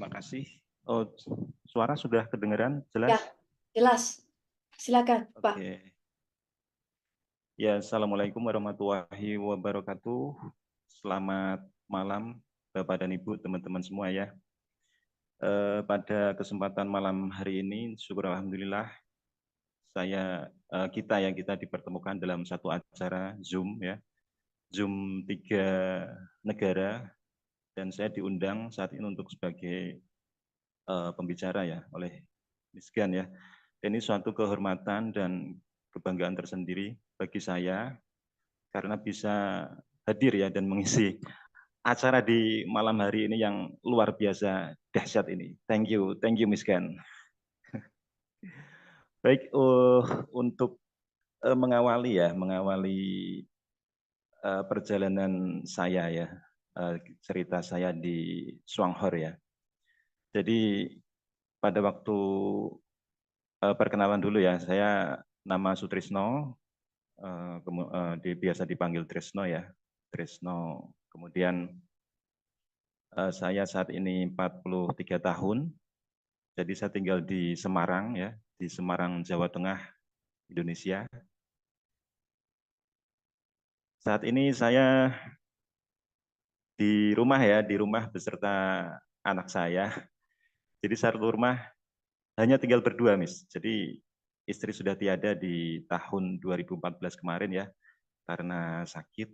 terima kasih. Oh, suara sudah kedengaran Ya, jelas? jelas. Silakan, Pak. Oke. Ya, Assalamualaikum warahmatullahi wabarakatuh. Selamat malam, Bapak dan Ibu, teman-teman semua ya. Pada kesempatan malam hari ini, syukur alhamdulillah, kita dipertemukan dalam satu acara Zoom ya, Zoom 3 negara, dan saya diundang saat ini untuk sebagai pembicara ya oleh Miss Gan ya. Ini suatu kehormatan dan kebanggaan tersendiri bagi saya karena bisa hadir ya dan mengisi acara di malam hari ini yang luar biasa dahsyat ini. Thank you Miss Gan. Baik, untuk mengawali perjalanan saya ya, cerita saya di Swanghor ya. Jadi pada waktu perkenalan dulu ya, saya nama Sutrisno, biasa dipanggil Trisno ya, Trisno. Kemudian saya saat ini 43 tahun, jadi saya tinggal di Semarang ya, di Semarang, Jawa Tengah, Indonesia. Saat ini saya di rumah beserta anak saya. Jadi satu rumah hanya tinggal berdua, Miss. Jadi istri sudah tiada di tahun 2014 kemarin ya, karena sakit.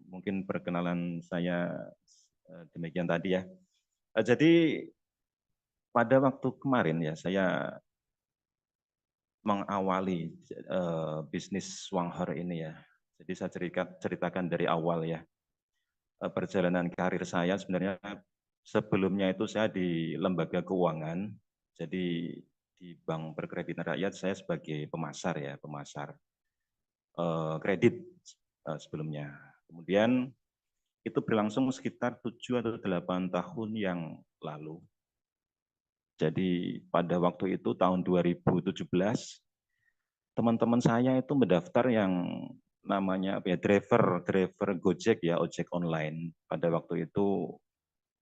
Mungkin perkenalan saya demikian tadi ya. Jadi pada waktu kemarin ya saya mengawali bisnis Swanghor ini ya. Jadi saya ceritakan dari awal ya. Perjalanan karir saya sebenarnya sebelumnya itu saya di lembaga keuangan. Jadi di Bank Perkreditan Rakyat saya sebagai pemasar ya, pemasar kredit sebelumnya. Kemudian itu berlangsung sekitar 7 atau 8 tahun yang lalu. Jadi pada waktu itu tahun 2017, teman-teman saya itu mendaftar yang namanya driver Gojek ya, ojek online. Pada waktu itu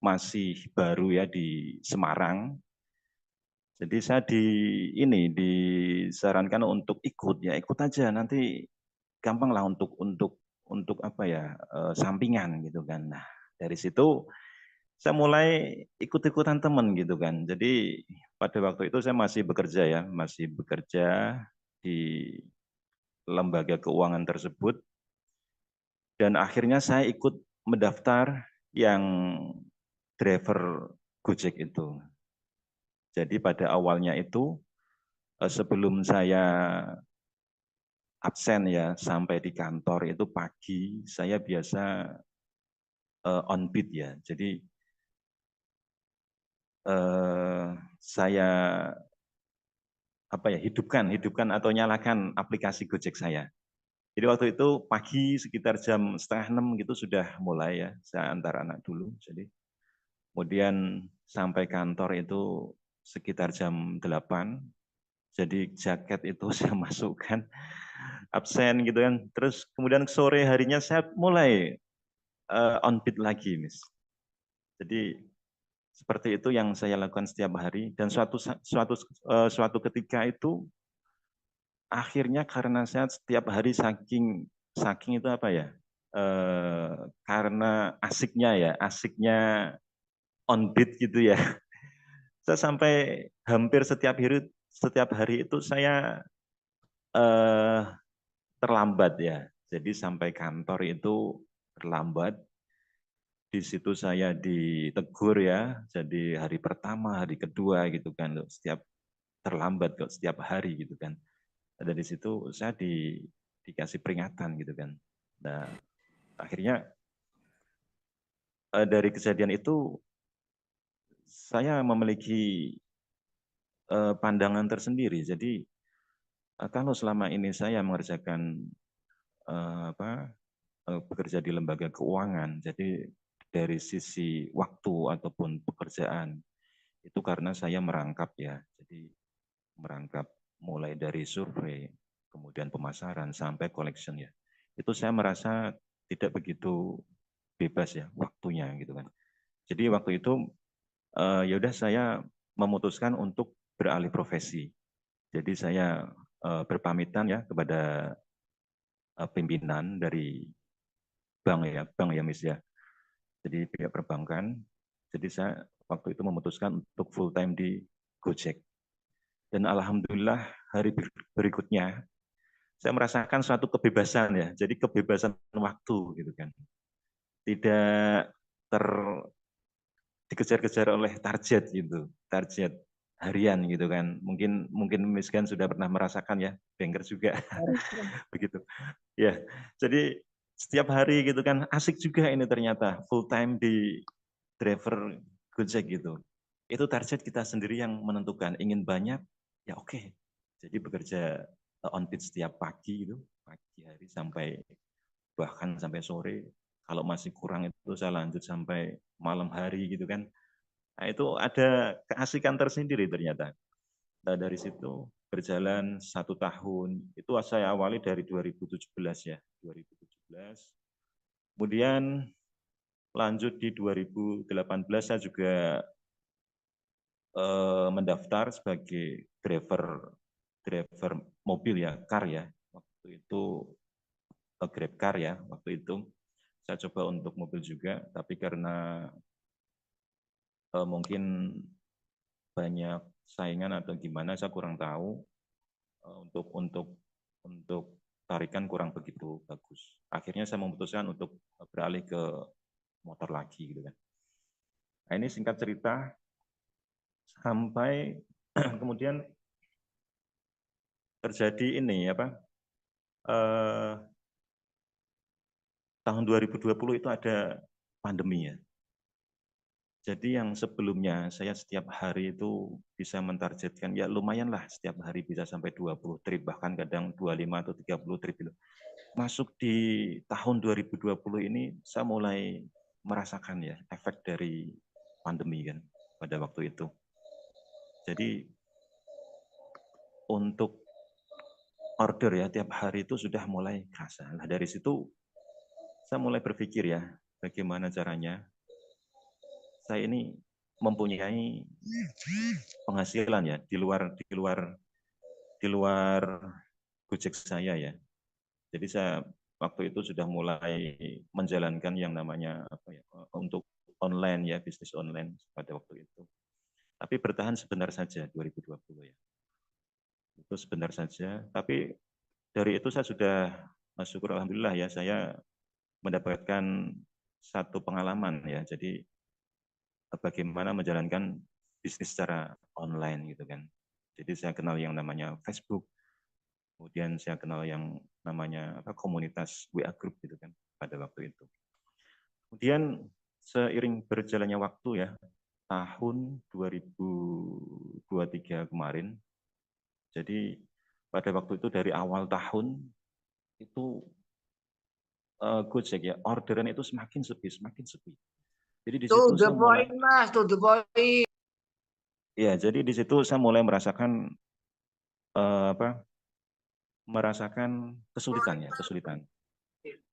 masih baru ya di Semarang. Jadi saya disarankan untuk ikut aja nanti gampang lah untuk apa ya, sampingan gitu kan. Nah, dari situ saya mulai ikut-ikutan teman gitu kan. Jadi pada waktu itu saya masih bekerja di lembaga keuangan tersebut dan akhirnya saya ikut mendaftar yang driver Gojek itu. Jadi pada awalnya itu sebelum saya absen ya sampai di kantor itu pagi saya biasa on beat ya. Jadi saya hidupkan atau nyalakan aplikasi Gojek saya. Jadi waktu itu pagi sekitar jam setengah 6 gitu sudah mulai ya, saya antar anak dulu. Jadi kemudian sampai kantor itu sekitar jam 8. Jadi jaket itu saya masukkan absen gitu kan. Terus kemudian sore harinya saya mulai on beat lagi, Miss. Jadi seperti itu yang saya lakukan setiap hari dan suatu ketika itu akhirnya karena saya setiap hari saking itu apa ya? Karena asiknya on beat gitu ya. Saya sampai hampir setiap hari itu saya eh, terlambat ya. Jadi sampai kantor itu terlambat. Di situ saya ditegur ya. Jadi hari pertama, hari kedua gitu kan, setiap terlambat kok setiap hari gitu kan. Dari situ saya dikasih peringatan gitu kan. Nah, akhirnya dari kejadian itu saya memiliki pandangan tersendiri. Jadi kalau selama ini saya mengerjakan bekerja di lembaga keuangan, jadi dari sisi waktu ataupun pekerjaan itu karena saya merangkap ya, jadi merangkap mulai dari survei, kemudian pemasaran sampai collection ya. Itu saya merasa tidak begitu bebas ya waktunya gitu kan. Jadi waktu itu ya udah saya memutuskan untuk beralih profesi. Jadi saya berpamitan ya kepada pimpinan dari bank ya Miss ya. Jadi pihak perbankan. Jadi saya waktu itu memutuskan untuk full time di Gojek. Dan alhamdulillah hari berikutnya saya merasakan suatu kebebasan ya. Jadi kebebasan waktu gitu kan. Tidak ter dikejar-kejar oleh target gitu, target harian gitu kan. Mungkin Miss Gan sudah pernah merasakan ya, banker juga begitu. Ya, jadi setiap hari gitu kan asik juga ini ternyata full time di driver Gojek gitu. Itu target kita sendiri yang menentukan. Ingin banyak, ya oke. Jadi bekerja on pitch setiap pagi itu, pagi hari sampai bahkan sampai sore. Kalau masih kurang itu saya lanjut sampai malam hari gitu kan. Nah, itu ada keasikan tersendiri ternyata. Nah, dari situ berjalan 1 tahun. Itu saya awali dari 2017 ya, 2017. Kemudian lanjut di 2018 saya juga mendaftar sebagai driver mobil ya, car ya. Waktu itu Grab car ya, waktu itu saya coba untuk mobil juga, tapi karena mungkin banyak saingan atau gimana saya kurang tahu. Untuk tarikan kurang begitu bagus. Akhirnya saya memutuskan untuk beralih ke motor lagi gitu kan. Nah, ini singkat cerita sampai kemudian terjadi ini apa? Tahun 2020 itu ada pandemi ya. Jadi yang sebelumnya saya setiap hari itu bisa mentargetkan ya lumayan lah setiap hari bisa sampai 20 trip bahkan kadang 25 atau 30 trip itu. Masuk di tahun 2020 ini saya mulai merasakan ya efek dari pandemi kan pada waktu itu. Jadi untuk order ya tiap hari itu sudah mulai kerasa. Nah dari situ saya mulai berpikir ya bagaimana caranya saya ini mempunyai penghasilan ya di luar Gojek saya ya. Jadi saya waktu itu sudah mulai menjalankan yang namanya apa ya untuk online ya bisnis online pada waktu itu. Tapi bertahan sebentar saja 2020 ya. Itu sebentar saja. Tapi dari itu saya sudah syukur alhamdulillah ya saya mendapatkan satu pengalaman ya. Jadi bagaimana menjalankan bisnis secara online gitu kan. Jadi saya kenal yang namanya Facebook, kemudian saya kenal yang namanya komunitas WA Group gitu kan pada waktu itu. Kemudian seiring berjalannya waktu ya, tahun 2023 kemarin, jadi pada waktu itu dari awal tahun itu Gojek ya, orderan itu semakin sepi, semakin sepi. Jadi di To situ the saya mulai, point, Mas, to the point. ya jadi di situ saya mulai merasakan merasakan kesulitan ya, kesulitan.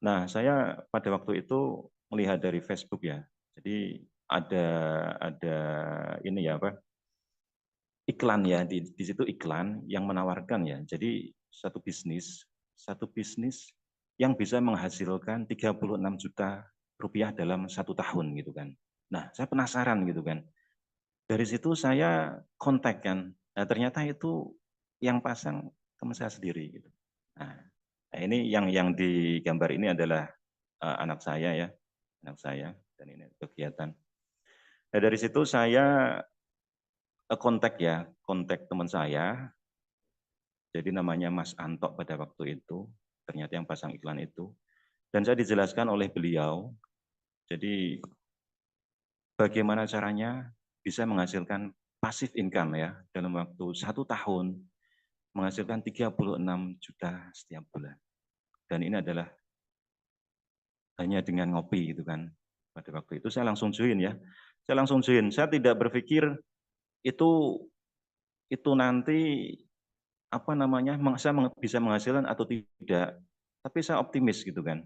Nah, saya pada waktu itu melihat dari Facebook ya. Jadi ada ini ya iklan ya di situ iklan yang menawarkan ya. Jadi satu bisnis yang bisa menghasilkan 36 juta rupiah dalam 1 tahun gitu kan. Nah, saya penasaran gitu kan. Dari situ saya kontak kan. Nah, ternyata itu yang pasang teman saya sendiri gitu. Nah, ini yang di gambar ini adalah anak saya ya, anak saya dan ini kegiatan. Nah, dari situ saya kontak teman saya. Jadi namanya Mas Anto pada waktu itu, ternyata yang pasang iklan itu. Dan saya dijelaskan oleh beliau, jadi bagaimana caranya bisa menghasilkan pasif income ya dalam waktu 1 tahun menghasilkan 36 juta setiap bulan. Dan ini adalah hanya dengan ngopi gitu kan. Pada waktu itu saya langsung join ya. Saya langsung join. Saya tidak berpikir itu nanti apa namanya saya bisa menghasilkan atau tidak. Tapi saya optimis gitu kan.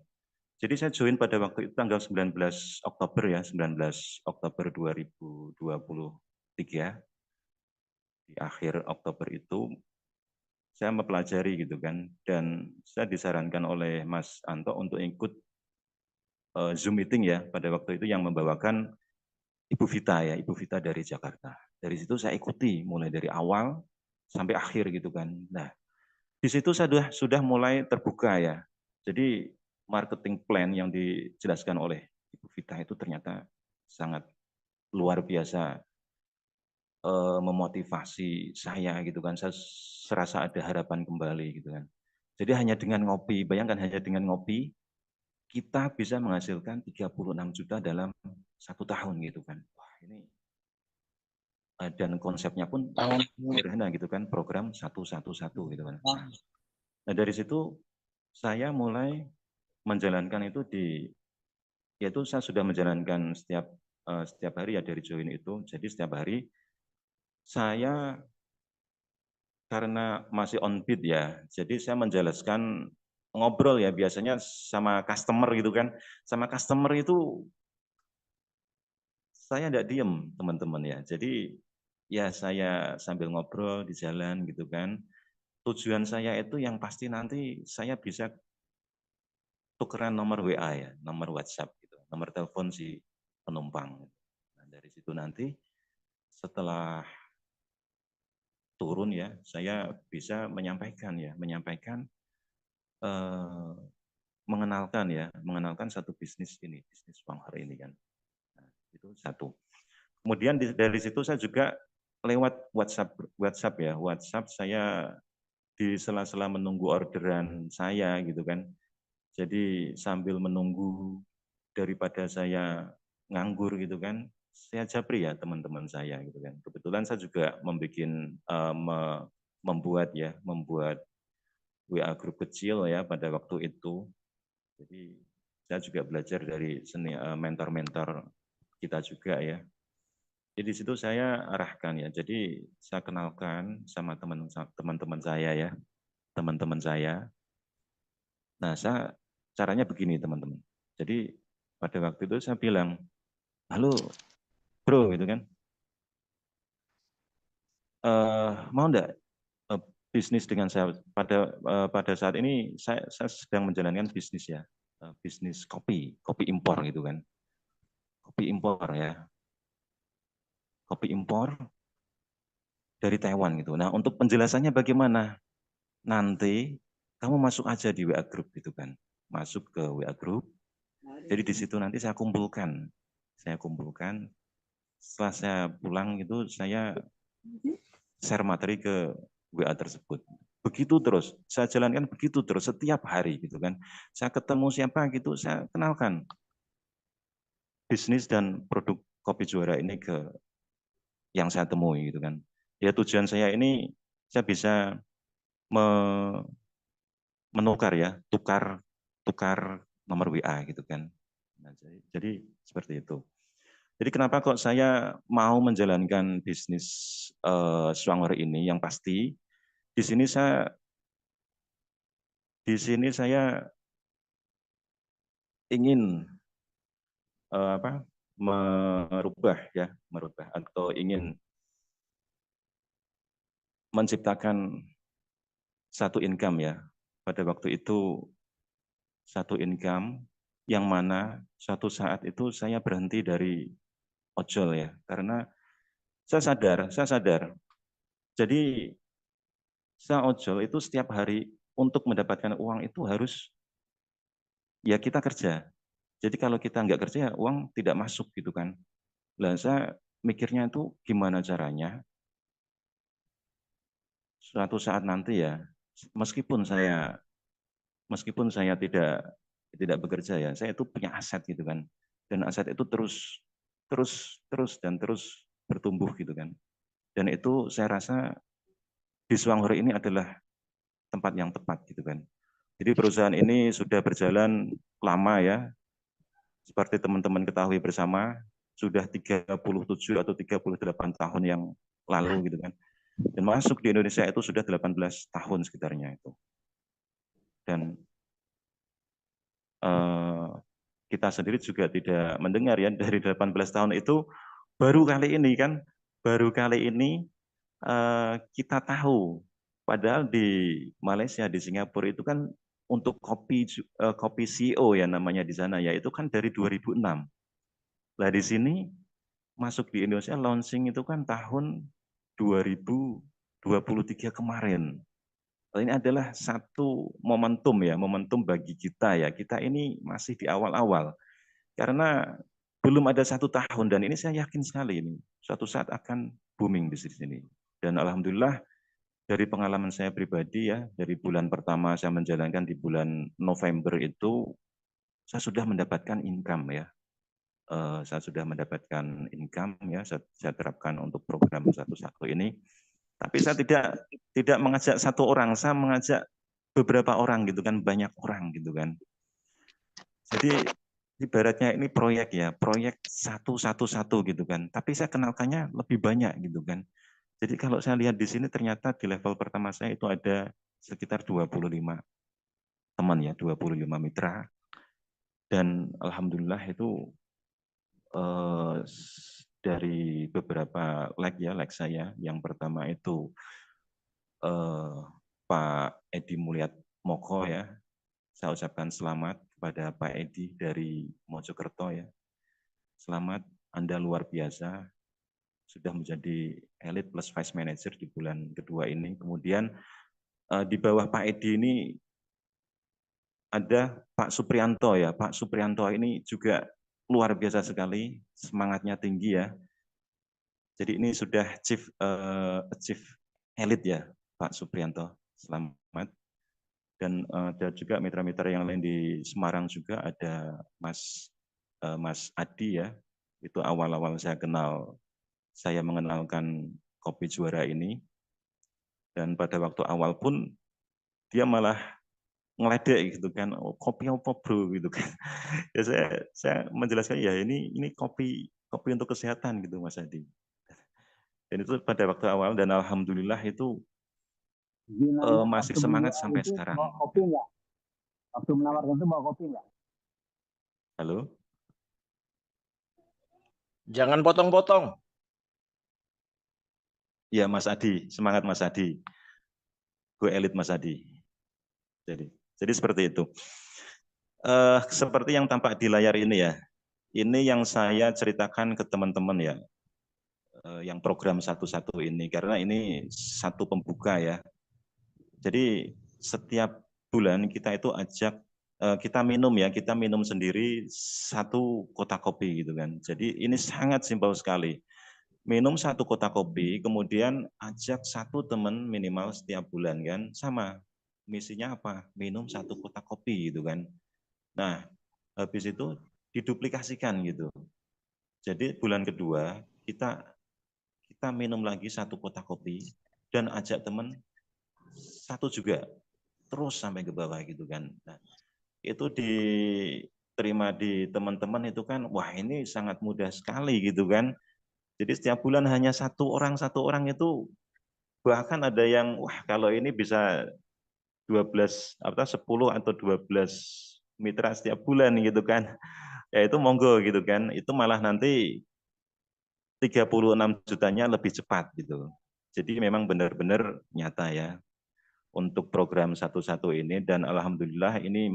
Jadi saya join pada waktu itu tanggal 19 Oktober ya, 19 Oktober 2023. Di akhir Oktober itu saya mempelajari gitu kan, dan saya disarankan oleh Mas Anto untuk ikut Zoom meeting ya pada waktu itu yang membawakan Ibu Vita ya, Ibu Vita dari Jakarta. Dari situ saya ikuti mulai dari awal sampai akhir gitu kan. Nah, di situ saya sudah mulai terbuka ya. Jadi marketing plan yang dijelaskan oleh Ibu Vita itu ternyata sangat luar biasa memotivasi saya gitu kan. Saya serasa ada harapan kembali gitu kan. Jadi hanya dengan ngopi, bayangkan hanya dengan ngopi kita bisa menghasilkan 36 juta dalam 1 tahun gitu kan. Wah, ini dan konsepnya pun sederhana gitu kan, program 111 gitu kan. Nah, dari situ saya mulai menjalankan itu yaitu saya sudah menjalankan setiap hari ya dari join itu. Jadi setiap hari saya karena masih on beat ya, jadi saya menjelaskan ngobrol ya biasanya sama customer gitu kan. Sama customer itu saya tidak diem teman-teman ya. Jadi ya saya sambil ngobrol di jalan gitu kan. Tujuan saya itu yang pasti nanti saya bisa tukeran nomor WA ya, nomor WhatsApp gitu, nomor telepon si penumpang. Nah, dari situ nanti setelah turun ya, saya bisa menyampaikan eh, mengenalkan satu bisnis ini, bisnis Wanghar ini kan. Nah, itu satu. Kemudian dari situ saya juga lewat WhatsApp ya, WhatsApp saya di sela-sela menunggu orderan saya gitu kan. Jadi sambil menunggu daripada saya nganggur gitu kan, saya japri ya teman-teman saya gitu kan. Kebetulan saya juga membuat WA grup kecil ya pada waktu itu. Jadi saya juga belajar dari mentor-mentor kita juga ya. Jadi di situ saya arahkan ya. Jadi saya kenalkan sama teman-teman saya ya, teman-teman saya. Nah, caranya begini teman-teman. Jadi pada waktu itu saya bilang, halo bro gitu kan, mau enggak bisnis dengan saya pada saat ini saya sedang menjalankan bisnis ya, bisnis kopi impor gitu kan, kopi impor ya, kopi impor dari Taiwan gitu. Nah untuk penjelasannya bagaimana? Nanti kamu masuk aja di WA Group gitu kan, masuk ke WA Group. Jadi di situ nanti saya kumpulkan. Setelah saya pulang itu saya share materi ke WA tersebut. Begitu terus, saya jalankan begitu terus setiap hari gitu kan. Saya ketemu siapa gitu, saya kenalkan bisnis dan produk kopi juara ini ke yang saya temui gitu kan. Ya tujuan saya ini saya bisa menukar ya, tukar nomor WA gitu kan. Nah, jadi seperti itu. Jadi kenapa kok saya mau menjalankan bisnis Swanger ini? Yang pasti di sini saya ingin merubah atau ingin menciptakan satu income ya. Pada waktu itu satu income yang mana suatu saat itu saya berhenti dari ojol ya. Karena saya sadar. Jadi saya ojol itu setiap hari untuk mendapatkan uang itu harus ya kita kerja. Jadi kalau kita nggak kerja ya uang tidak masuk gitu kan. Lah saya mikirnya itu gimana caranya suatu saat nanti ya meskipun saya tidak bekerja ya, saya itu punya aset gitu kan. Dan aset itu terus bertumbuh gitu kan. Dan itu saya rasa di Swanghor ini adalah tempat yang tepat gitu kan. Jadi perusahaan ini sudah berjalan lama ya. Seperti teman-teman ketahui bersama, sudah 37 atau 38 tahun yang lalu gitu kan. Dan masuk di Indonesia itu sudah 18 tahun sekitarnya itu. Dan kita sendiri juga tidak mendengar ya dari 18 tahun itu baru kali ini kan, baru kali ini kita tahu. Padahal di Malaysia, di Singapura itu kan untuk kopi CEO ya namanya di sana ya, itu kan dari 2006. Lah di sini masuk di Indonesia launching itu kan tahun 2023 kemarin. Ini adalah satu momentum ya, momentum bagi kita ya. Kita ini masih di awal-awal. Karena belum ada 1 tahun dan ini saya yakin sekali ini suatu saat akan booming di sini. Dan alhamdulillah dari pengalaman saya pribadi ya, dari bulan pertama saya menjalankan di bulan November itu saya sudah mendapatkan income ya. Saya sudah mendapatkan income ya, saya terapkan untuk program satu-satu ini. Tapi saya tidak mengajak satu orang, saya mengajak beberapa orang gitu kan, banyak orang gitu kan. Jadi ibaratnya ini proyek ya, proyek satu gitu kan. Tapi saya kenalkannya lebih banyak gitu kan. Jadi kalau saya lihat di sini ternyata di level pertama saya itu ada sekitar 25 teman ya, 25 mitra. Dan alhamdulillah itu dari beberapa leg saya, yang pertama itu Pak Edi Mulyat Moko ya, saya ucapkan selamat kepada Pak Edi dari Mojokerto ya. Selamat, Anda luar biasa, sudah menjadi Elite Plus Vice Manager di bulan kedua ini. Kemudian di bawah Pak Edi ini ada Pak Suprianto ya. Pak Suprianto ini juga luar biasa sekali, semangatnya tinggi ya. Jadi ini sudah chief elite ya, Pak Suprianto. Selamat. Dan ada juga mitra-mitra yang lain di Semarang juga, ada Mas Adi ya. Itu awal-awal saya mengenalkan kopi juara ini. Dan pada waktu awal pun dia malah ngeledek gitu kan, oh, kopi apa bro gitu kan. Ya saya menjelaskan ya ini kopi untuk kesehatan gitu Mas Adi. Dan itu pada waktu awal dan alhamdulillah itu masih semangat sampai sekarang. Bawa kopi enggak? Waktu menawarkan itu bawa kopi enggak? Halo? Jangan potong-potong. Ya Mas Adi, semangat Mas Adi. Gue elit Mas Adi. Jadi seperti itu. Seperti yang tampak di layar ini ya. Ini yang saya ceritakan ke teman-teman ya. Yang program satu-satu ini. Karena ini satu pembuka ya. Jadi setiap bulan kita itu ajak, kita minum sendiri 1 kotak kopi gitu kan. Jadi ini sangat simpel sekali. Minum 1 kotak kopi, kemudian ajak 1 teman minimal setiap bulan kan, sama. Misinya apa? Minum 1 kotak kopi gitu kan. Nah, habis itu diduplikasikan gitu. Jadi bulan kedua kita minum lagi 1 kotak kopi dan ajak teman 1 juga, terus sampai ke bawah gitu kan. Nah, itu diterima di teman-teman itu kan, wah ini sangat mudah sekali gitu kan. Jadi setiap bulan hanya 1 orang itu, bahkan ada yang wah kalau ini bisa 10 atau 12 mitra setiap bulan gitu kan. Ya itu monggo gitu kan. Itu malah nanti 36 jutanya lebih cepat gitu. Jadi memang benar-benar nyata ya untuk program satu-satu ini dan alhamdulillah ini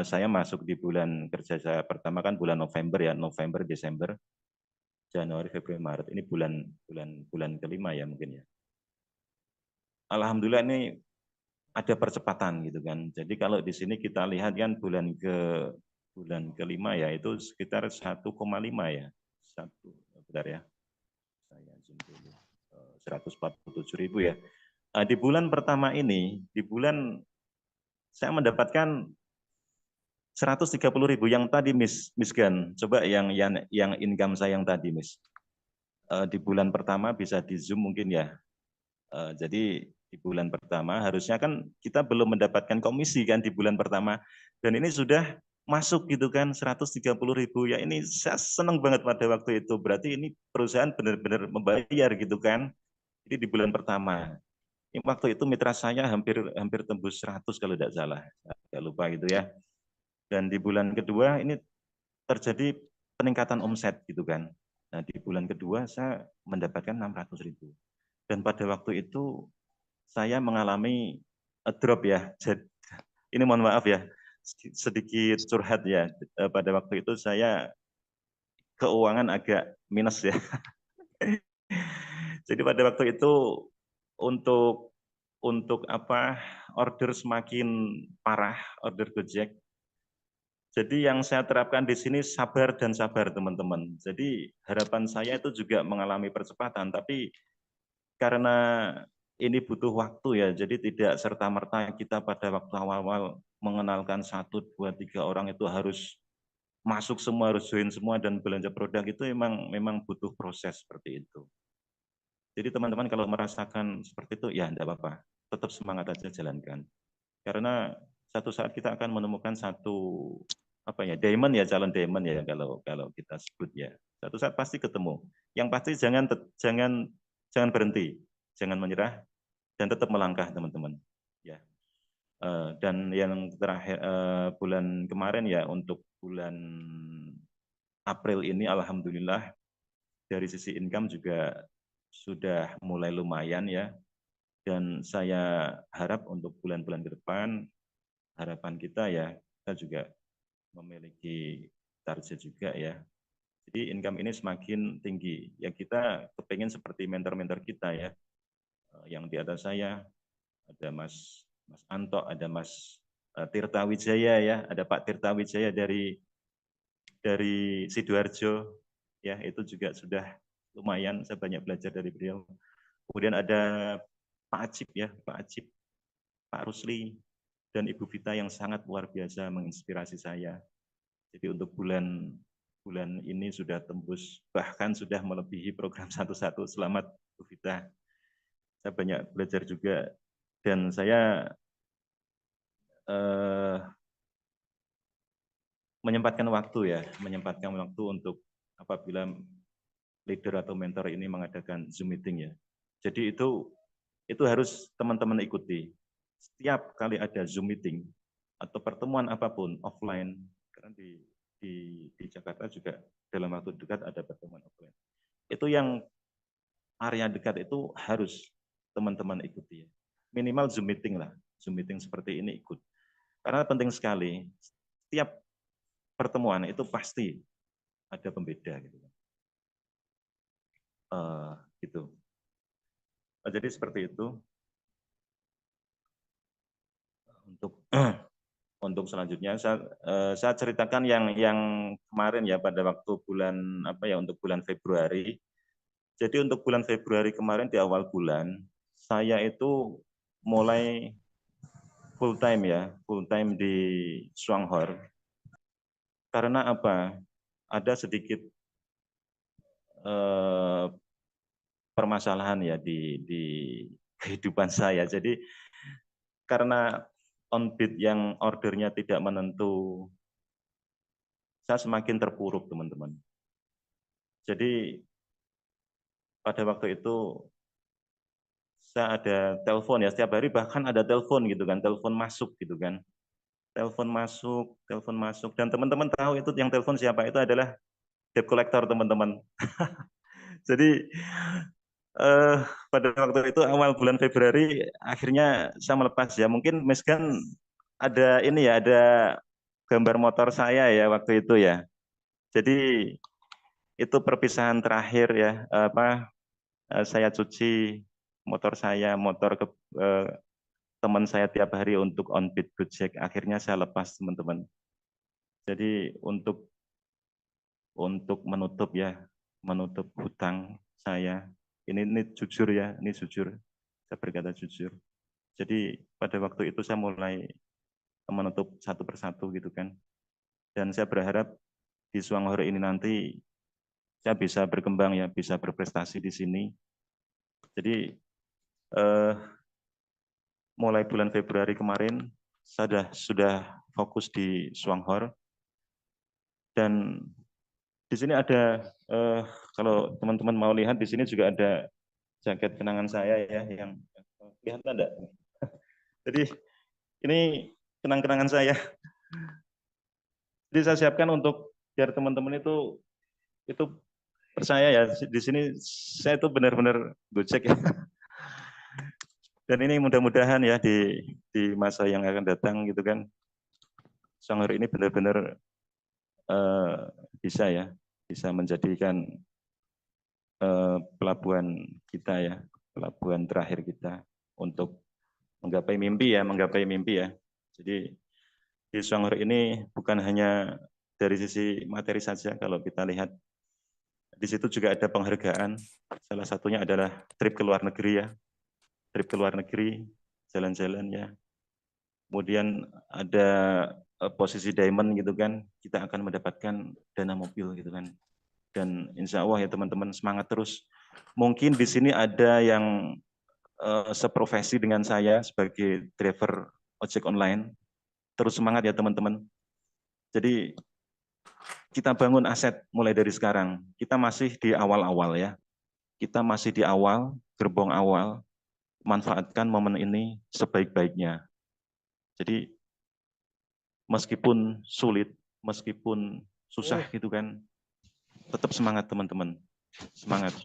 saya masuk di bulan kerja saya pertama kan bulan November ya, November, Desember, Januari, Februari, Maret. Ini bulan kelima ya mungkin ya. Alhamdulillah ini ada percepatan gitu kan. Jadi kalau di sini kita lihat kan bulan kelima ya itu sekitar 1,5 ya. Bentar ya. Saya zoom dulu. 147.000 ya. Nah, di bulan pertama ini, saya mendapatkan 130.000 yang tadi Miss Gan. Coba yang income saya yang tadi Miss. Di bulan pertama bisa di zoom mungkin ya. Jadi di bulan pertama harusnya kan kita belum mendapatkan komisi kan di bulan pertama. Dan ini sudah masuk gitu kan 130.000 ya, ini saya senang banget pada waktu itu. Berarti ini perusahaan benar-benar membayar gitu kan. Jadi di bulan pertama. Ini waktu itu mitra saya hampir tembus 100 kalau tidak salah. Agak lupa gitu ya. Dan di bulan kedua ini terjadi peningkatan omset gitu kan. Nah di bulan kedua saya mendapatkan 600.000. Dan pada waktu itu saya mengalami drop ya. Ini mohon maaf ya, sedikit curhat ya. Pada waktu itu saya keuangan agak minus ya. Jadi pada waktu itu untuk order semakin parah, order Gojek. Jadi yang saya terapkan di sini sabar dan sabar teman-teman. Jadi harapan saya itu juga mengalami percepatan, tapi karena ini butuh waktu ya, jadi tidak serta-merta kita pada waktu awal-awal mengenalkan 1, 2, 3 orang itu harus masuk semua, harus join semua dan belanja produk itu memang butuh proses seperti itu. Jadi teman-teman kalau merasakan seperti itu ya enggak apa-apa, tetap semangat aja jalankan. Karena satu saat kita akan menemukan satu diamond ya, calon diamond ya kalau kita sebut ya. Satu saat pasti ketemu. Yang pasti jangan berhenti, jangan menyerah dan tetap melangkah teman-teman. Ya. Dan yang terakhir bulan kemarin ya, untuk bulan April ini alhamdulillah dari sisi income juga sudah mulai lumayan ya. Dan saya harap untuk bulan-bulan ke depan, harapan kita ya, kita juga memiliki target juga ya. Jadi income ini semakin tinggi. Ya kita kepengen seperti mentor-mentor kita ya. Yang di atas saya ada Mas Anto, ada Mas Tirta Wijaya ya, ada Pak Tirta Wijaya dari Sidoarjo ya, itu juga sudah lumayan, saya banyak belajar dari beliau. Kemudian ada Pak Acip ya, Pak Acip, Pak Rusli, dan Ibu Vita yang sangat luar biasa menginspirasi saya. Jadi untuk bulan ini sudah tembus, bahkan sudah melebihi program 11. Selamat Bu Vita. Saya banyak belajar juga dan saya menyempatkan waktu untuk apabila leader atau mentor ini mengadakan Zoom meeting ya. Jadi itu harus teman-teman ikuti. Setiap kali ada Zoom meeting atau pertemuan apapun offline, karena di Jakarta juga dalam waktu dekat ada pertemuan offline. Itu yang area dekat itu harus teman-teman ikuti ya. Minimal Zoom meeting lah, Zoom meeting seperti ini ikut. Karena penting sekali, setiap pertemuan itu pasti ada pembeda gitu. Gitu. Jadi seperti itu. Untuk selanjutnya saya ceritakan yang kemarin ya, pada waktu bulan untuk bulan Februari. Jadi untuk bulan Februari kemarin di awal bulan saya itu mulai full time di Swanghor. Karena apa? Ada sedikit permasalahan ya di kehidupan saya. Jadi karena on-bid yang ordernya tidak menentu, saya semakin terpuruk teman-teman. Jadi pada waktu itu saya ada telepon ya, setiap hari bahkan ada telepon gitu kan, telepon masuk gitu kan. Telepon masuk dan teman-teman tahu itu yang telepon siapa? Itu adalah debt collector teman-teman. Jadi pada waktu itu awal bulan Februari akhirnya saya melepas ya. Mungkin Mesgan ada ini ya, ada gambar motor saya ya waktu itu ya. Jadi itu perpisahan terakhir ya, saya cuci motor saya, teman saya tiap hari untuk on-bid Gojek. Akhirnya saya lepas teman-teman. Jadi untuk menutup hutang saya, ini jujur ya, ini jujur, saya berkata jujur. Jadi pada waktu itu saya mulai menutup satu persatu gitu kan. Dan saya berharap di Swanghor ini nanti saya bisa berkembang ya, bisa berprestasi di sini. Jadi mulai bulan Februari kemarin saya sudah fokus di Swanghor. Dan di sini ada kalau teman-teman mau lihat, di sini juga ada jaket kenangan saya ya, yang lihat enggak? Jadi ini kenang-kenangan saya. Jadi saya siapkan untuk biar teman-teman itu percaya ya, di sini saya itu benar-benar Gojek ya. Dan ini mudah-mudahan ya di masa yang akan datang gitu kan, Shanghai ini benar-benar bisa menjadikan pelabuhan kita ya, pelabuhan terakhir kita untuk menggapai mimpi ya. Jadi di Shanghai ini bukan hanya dari sisi materi saja, kalau kita lihat di situ juga ada penghargaan. Salah satunya adalah trip ke luar negeri ya, trip ke luar negeri, jalan-jalan ya. Kemudian ada posisi diamond gitu kan, kita akan mendapatkan dana mobil gitu kan. Dan insya Allah ya teman-teman semangat terus. Mungkin di sini ada yang seprofesi dengan saya sebagai driver ojek online. Terus semangat ya teman-teman. Jadi kita bangun aset mulai dari sekarang. Kita masih di awal-awal ya. Kita masih di awal, gerbong awal. Manfaatkan momen ini sebaik-baiknya. Jadi meskipun sulit, meskipun susah gitu kan, tetap semangat teman-teman. Semangat.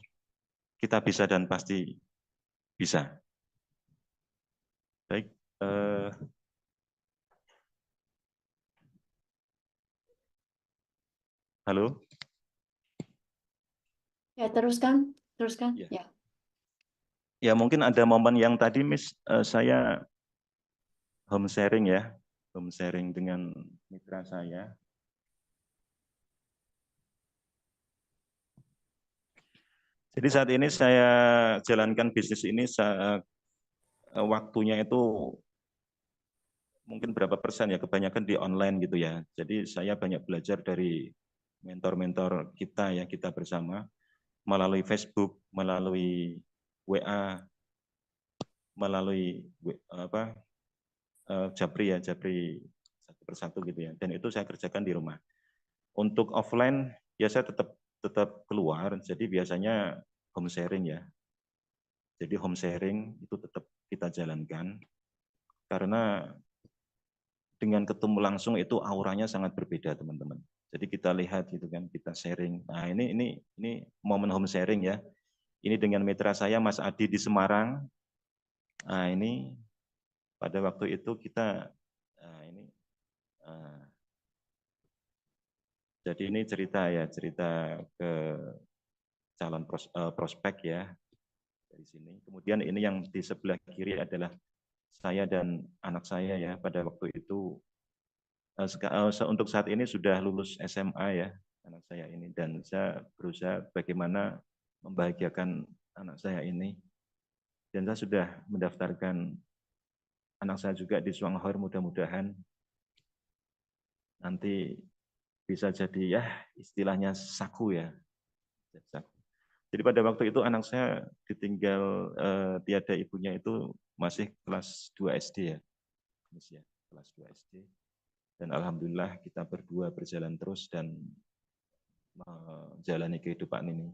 Kita bisa dan pasti bisa. Baik. Halo. Ya, teruskan. Ya. Ya. Ya mungkin ada momen yang tadi Miss, saya home sharing ya, home sharing dengan mitra saya. Jadi saat ini saya jalankan bisnis ini, waktunya itu mungkin berapa persen ya, kebanyakan di online gitu ya. Jadi saya banyak belajar dari mentor-mentor kita ya, kita bersama, melalui Facebook, melalui WA, melalui Japri ya, Japri satu persatu gitu ya. Dan itu saya kerjakan di rumah. Untuk offline ya saya tetap keluar. Jadi biasanya home sharing ya. Jadi home sharing itu tetap kita jalankan karena dengan ketemu langsung itu auranya sangat berbeda teman-teman. Jadi kita lihat gitu kan, kita sharing. Nah ini momen home sharing ya. Ini dengan mitra saya Mas Adi di Semarang. Nah ini pada waktu itu kita jadi ini cerita ke calon prospek ya dari sini. Kemudian ini yang di sebelah kiri adalah saya dan anak saya ya, pada waktu itu untuk saat ini sudah lulus SMA ya anak saya ini, dan saya berusaha bagaimana membahagiakan anak saya ini, dan saya sudah mendaftarkan anak saya juga di Shanghai, mudah-mudahan nanti bisa jadi ya istilahnya saku ya. Jadi pada waktu itu anak saya ditinggal tiada ibunya itu masih kelas 2 SD ya. Kelas 2 SD. Dan alhamdulillah kita berdua berjalan terus dan menjalani kehidupan ini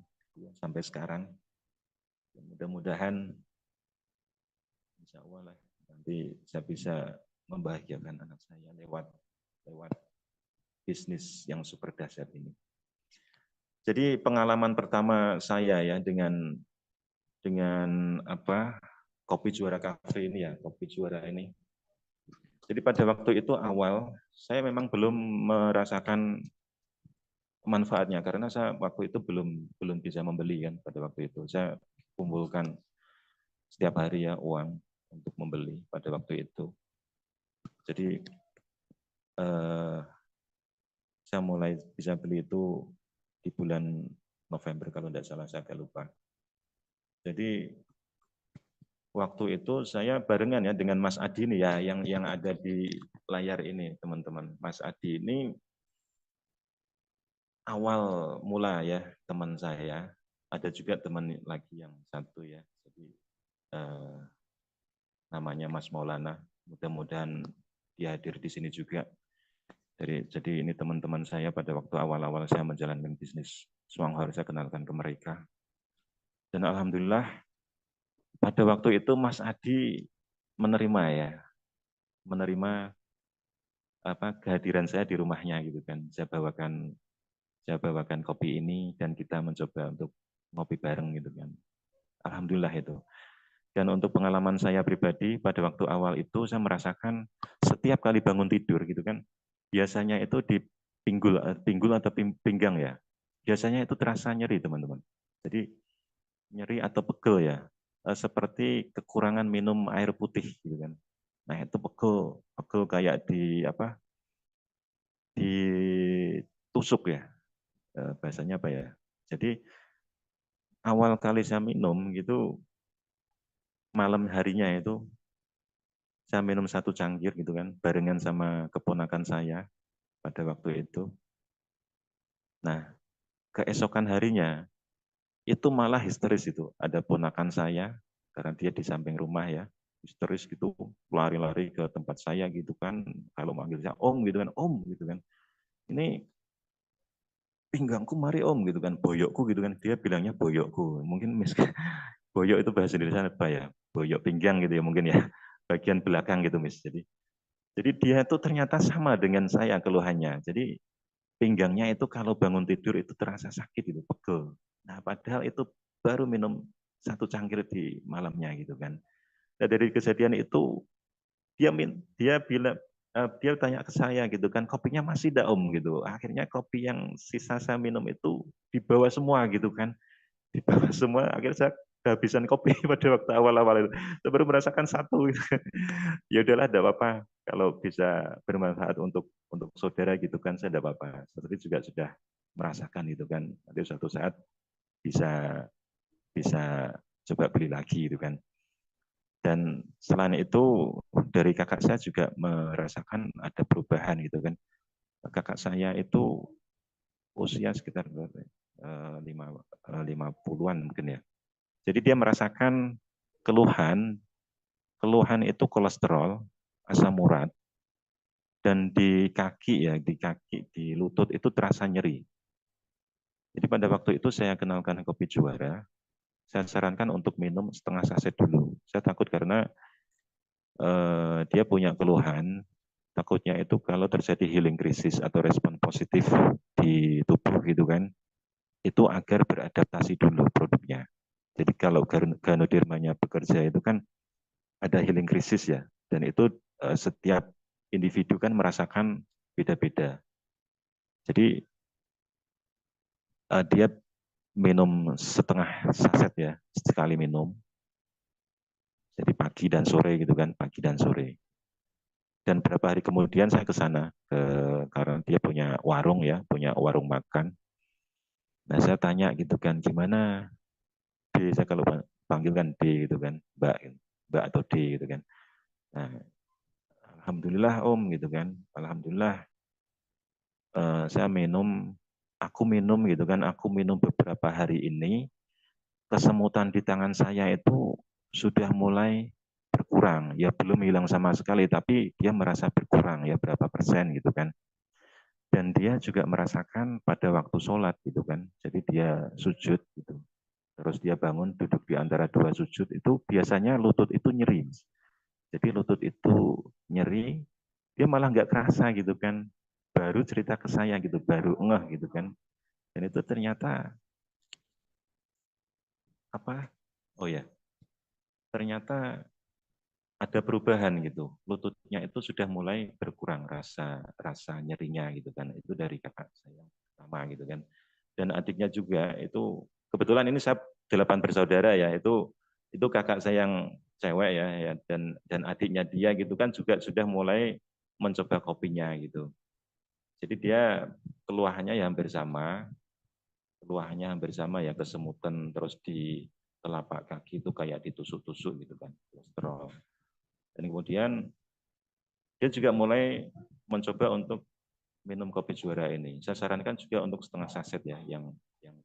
sampai sekarang. Mudah-mudahan insya Allah lah nanti saya bisa membahagiakan anak saya lewat bisnis yang super dahsyat ini. Jadi pengalaman pertama saya ya dengan Kopi Juara Cafe ini ya, Kopi Juara ini. Jadi pada waktu itu awal saya memang belum merasakan manfaatnya karena saya waktu itu belum bisa membeli kan pada waktu itu. Saya kumpulkan setiap hari ya uang untuk membeli pada waktu itu. Jadi saya mulai bisa beli itu di bulan November kalau tidak salah, saya agak lupa. Jadi waktu itu saya barengan ya dengan Mas Adi nih ya, yang ada di layar ini teman-teman. Mas Adi ini awal mula ya teman saya. Ada juga teman lagi yang satu ya. Jadi namanya Mas Maulana. Mudah-mudahan dia hadir di sini juga. Jadi ini teman-teman saya pada waktu awal-awal saya menjalankan bisnis Shanghai, saya kenalkan ke mereka. Dan alhamdulillah pada waktu itu Mas Adi menerima kehadiran saya di rumahnya gitu kan. Saya bawakan kopi ini dan kita mencoba untuk ngopi bareng gitu kan. Alhamdulillah itu. Dan untuk pengalaman saya pribadi pada waktu awal itu saya merasakan setiap kali bangun tidur gitu kan, biasanya itu di pinggul atau pinggang ya, biasanya itu terasa nyeri teman-teman. Jadi nyeri atau pegel ya, seperti kekurangan minum air putih gitu kan. Nah itu pegel kayak ditusuk ya, bahasanya apa ya. Jadi awal kali saya minum gitu, malam harinya itu saya minum 1 cangkir gitu kan, barengan sama keponakan saya pada waktu itu. Nah, keesokan harinya itu malah histeris itu. Ada ponakan saya, karena dia di samping rumah ya, histeris gitu, lari-lari ke tempat saya gitu kan. Kalau manggil saya om gitu kan, om gitu kan. Ini pinggangku mari om gitu kan, boyokku gitu kan. Dia bilangnya boyokku. Mungkin boyok itu bahasa Indonesia apa ya? Boyok pinggang gitu ya mungkin ya. Bagian belakang gitu Miss. Jadi dia itu ternyata sama dengan saya keluhannya. Jadi pinggangnya itu kalau bangun tidur itu terasa sakit itu, pegel. Nah padahal itu baru minum 1 cangkir di malamnya gitu kan. Nah dari kejadian itu dia tanya ke saya gitu kan, kopinya masih ada om gitu. Akhirnya kopi yang sisa saya minum itu dibawa semua gitu kan, dibawa semua. Akhirnya saya kehabisan kopi pada waktu awal-awal itu. Saya baru merasakan 1 gitu. Ya udahlah, tidak apa-apa. Kalau bisa bermanfaat untuk saudara gitu kan, saya tidak apa-apa. Seperti juga sudah merasakan gitu kan. Nanti suatu saat bisa bisa coba beli lagi gitu kan. Dan selain itu dari kakak saya juga merasakan ada perubahan gitu kan. Kakak saya itu usia sekitar 50-an mungkin ya. Jadi dia merasakan keluhan itu kolesterol, asam urat, dan di kaki ya, di lutut itu terasa nyeri. Jadi pada waktu itu saya kenalkan kopi Juara, saya sarankan untuk minum setengah saset dulu. Saya takut karena dia punya keluhan, takutnya itu kalau terjadi healing krisis atau respon positif di tubuh gitu kan, itu agar beradaptasi dulu produknya. Jadi kalau Ganodermanya bekerja itu kan ada healing krisis ya, dan itu setiap individu kan merasakan beda-beda. Jadi dia minum setengah saset ya, sekali minum. Jadi pagi dan sore gitu kan, pagi dan sore. Dan beberapa hari kemudian saya ke sana, karena dia punya warung ya, punya warung makan. Nah saya tanya gitu kan, gimana D, saya kalau panggil kan D gitu kan, Mbak atau D gitu kan. Nah, alhamdulillah Om gitu kan, alhamdulillah aku minum gitu kan, aku minum beberapa hari ini, kesemutan di tangan saya itu sudah mulai berkurang, ya belum hilang sama sekali, tapi dia merasa berkurang ya berapa persen gitu kan. Dan dia juga merasakan pada waktu sholat gitu kan, jadi dia sujud gitu. Terus dia bangun duduk di antara 2 sujud itu biasanya lutut itu nyeri. Jadi lutut itu nyeri, dia malah nggak kerasa gitu kan. Baru cerita ke saya gitu, baru ngeh gitu kan. Dan itu ternyata apa? Oh ya, ternyata ada perubahan gitu. Lututnya itu sudah mulai berkurang rasa nyerinya gitu kan. Itu dari kakak saya pertama gitu kan. Dan adiknya juga itu kebetulan ini saya 8 bersaudara ya. Itu kakak saya yang cewek ya, dan adiknya dia gitu kan juga sudah mulai mencoba kopinya gitu. Jadi dia keluhannya ya hampir sama ya, kesemutan, terus di telapak kaki itu kayak ditusuk-tusuk gitu kan, kolesterol. Dan kemudian dia juga mulai mencoba untuk minum kopi Juara ini. Saya sarankan juga untuk setengah saset ya, yang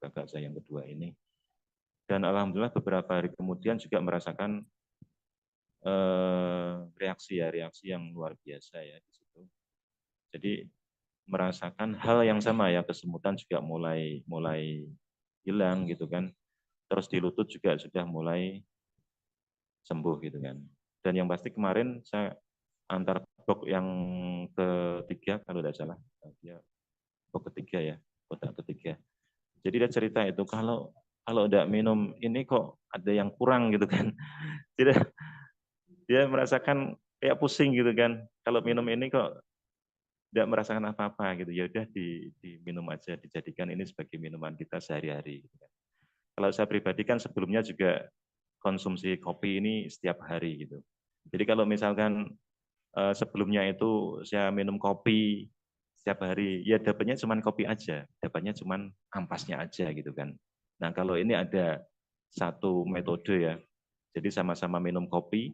kakak saya yang kedua ini. Dan alhamdulillah beberapa hari kemudian juga merasakan reaksi yang luar biasa ya di situ. Jadi merasakan hal yang sama ya, kesemutan juga mulai hilang gitu kan. Terus di lutut juga sudah mulai sembuh gitu kan. Dan yang pasti kemarin saya antar box yang ketiga kalau tidak salah, dia box ketiga ya, kotak ketiga. Jadi dia cerita itu kalau tidak minum ini kok ada yang kurang gitu kan. Dia merasakan kayak pusing gitu kan. Kalau minum ini kok tidak merasakan apa-apa gitu. Ya udah diminum aja, dijadikan ini sebagai minuman kita sehari-hari. Gitu kan. Kalau saya pribadi kan sebelumnya juga konsumsi kopi ini setiap hari gitu. Jadi kalau misalkan sebelumnya itu saya minum kopi setiap hari, ya dapatnya cuma kopi aja, dapatnya cuma ampasnya aja gitu kan. Nah kalau ini ada satu metode ya, jadi sama-sama minum kopi,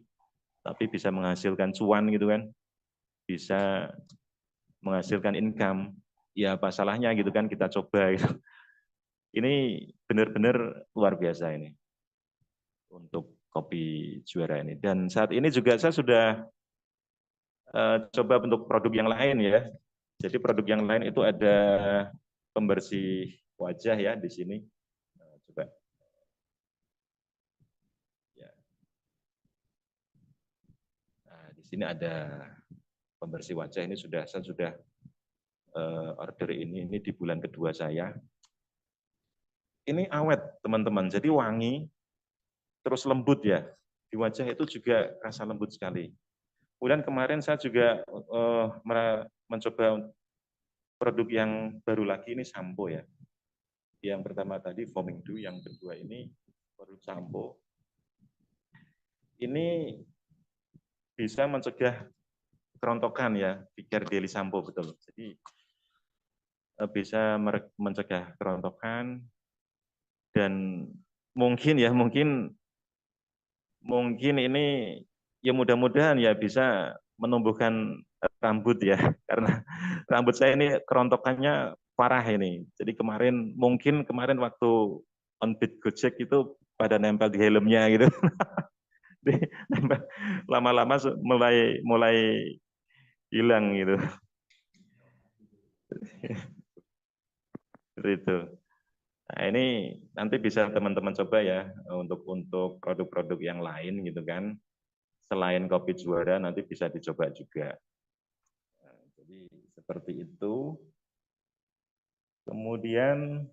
tapi bisa menghasilkan cuan gitu kan, bisa menghasilkan income, ya apa salahnya gitu kan kita coba gitu. Ini benar-benar luar biasa ini untuk kopi juara ini. Dan saat ini juga saya sudah coba bentuk produk yang lain ya. Jadi produk yang lain itu ada pembersih wajah ya di sini. Coba. Ya. Nah, di sini ada pembersih wajah ini saya sudah order ini di bulan kedua saya. Ini awet teman-teman, jadi wangi, terus lembut ya. Di wajah itu juga rasa lembut sekali. Kemudian kemarin saya juga mencoba produk yang baru lagi, ini sampo ya. Yang pertama tadi foaming dew, yang kedua ini produk sampo. Ini bisa mencegah kerontokan ya, pikir daily sampo betul. Jadi bisa mencegah kerontokan dan mungkin ini ya mudah-mudahan ya bisa menumbuhkan rambut ya, karena rambut saya ini kerontokannya parah ini. Jadi kemarin waktu on beat Gojek itu pada nempel di helmnya gitu. Lama-lama mulai hilang gitu. Itu. Nah, ini nanti bisa teman-teman coba ya untuk produk-produk yang lain gitu kan. Selain kopi juara nanti bisa dicoba juga. Nah, jadi seperti itu. Kemudian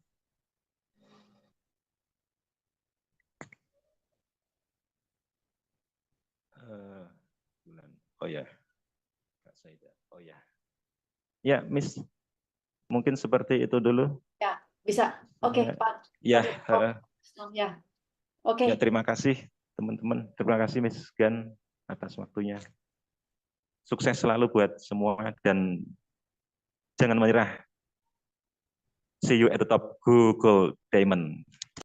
oh ya, Kak Saida. Oh ya. Ya, Miss. Mungkin seperti itu dulu. Ya, bisa. Oke, Pak. Ya. Ya. Oke. Ya, terima kasih teman-teman. Terima kasih Miss Gan atas waktunya. Sukses selalu buat semua dan jangan menyerah. See you at the top. Google Diamond.